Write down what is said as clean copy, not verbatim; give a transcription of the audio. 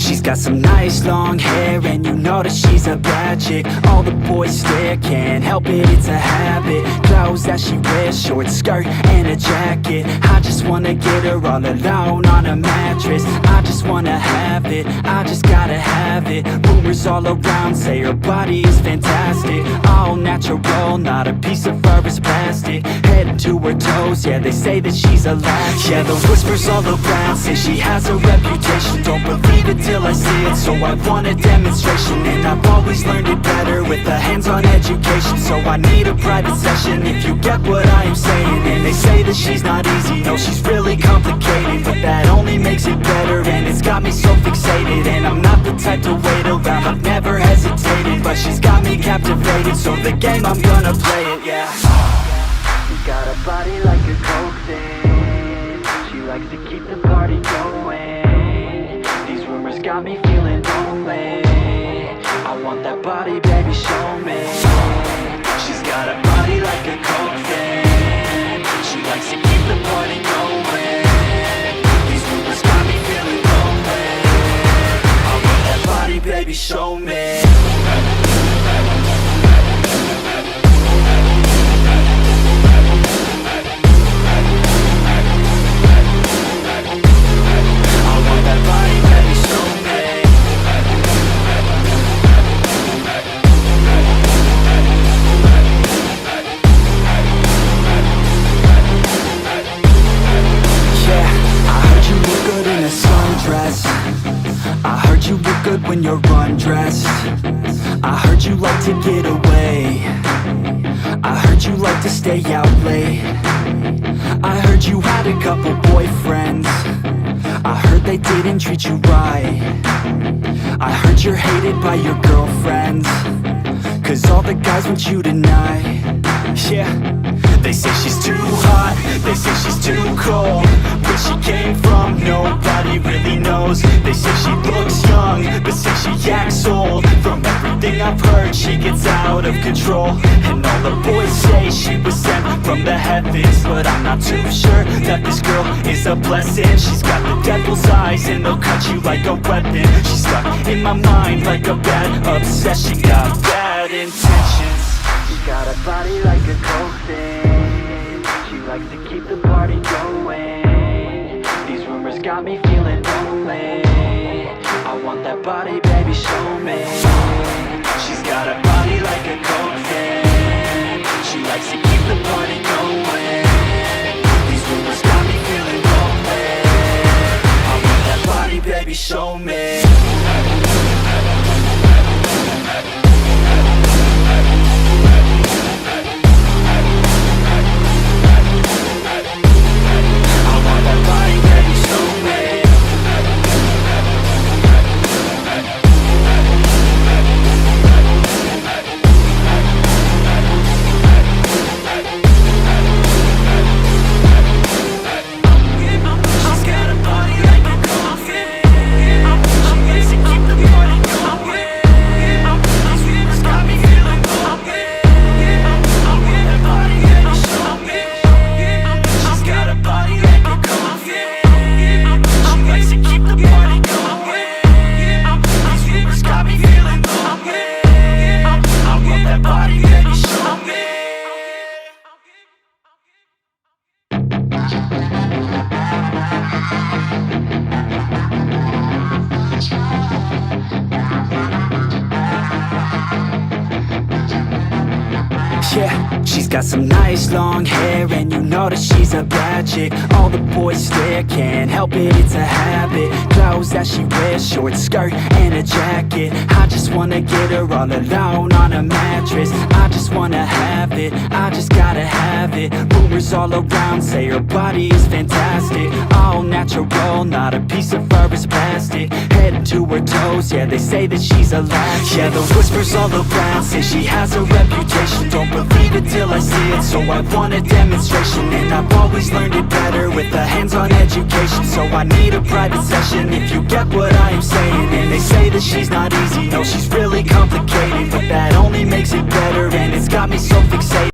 She's got some nice long hair, and you know that she's a bad chick. All the boys stare, can't help it, it's a habit. Clothes that she wears, short skirt and a jacket. I just wanna get her all alone on a mattress. I just wanna have it, I just gotta have it. Rumors all around say her body is fantastic. All natural, not a piece of fur is plastic. Head to her toes, yeah, they say that she's a latch. Yeah, the whispers all around say she has a reputation. Don't believe it till I see it, so I want a demonstration. And I've always learned it better with a hands-on education. So I need a private session if you get what I am saying. And they say that she's not easy, no, she's really complicated. But that only makes it better, and it's got me so fixated. And I'm not the type to wait around, I've never hesitated. But she's got me captivated, so the game, I'm gonna play it, yeah. She's got a body like a coke thing. She likes to keep the party going. These rumors got me feeling lonely. I want that body, baby, show me. She's got a body like a coke thing. She likes to keep the party going. These rumors got me feeling lonely. I want that body, baby, show me. I heard you look good when you're undressed. I heard you like to get away. I heard you like to stay out late. I heard you had a couple boyfriends. I heard they didn't treat you right. I heard you're hated by your girlfriends, 'cause all the guys want you tonight. Yeah, they say she's too hot, they say she's too cold. Where she came from, nobody really knows. They say she looks young, but say she acts old. From everything I've heard, she gets out of control. And all the boys say she was sent from the heavens, but I'm not too sure that this girl is a blessing. She's got the devil's eyes, and they'll cut you like a weapon. She's stuck in my mind like a bad obsession. Got bad intentions. She's got a body like a coke thing. She likes to keep the party going. These rumors got me feeling lonely. I want that body, baby, show me. She's got a body like a coke thing. She likes to keep the party going. These rumors got me feeling lonely. I want that body, baby, show me. Yeah, she's got some nice long hair, and you know that she's a bad chick. All the boys stare, can't help it, it's a habit. Clothes that she wears, short skirt and a jacket. I just wanna get her all alone on a mattress. I just wanna have it, I just gotta have it. Rumors all around say her body is fantastic. All natural, not a piece of fur is plastic. Head to her toes, yeah, they say that she's a latch. Yeah, the whispers all around say she has a reputation. Don't believe it till I see it, so I want a demonstration. And I've always learned it better with a hands-on education. So I need a private session if you get what I am saying. And they say that she's not easy, no, she's really complicated. But that only makes it better, and it's got me so fixated.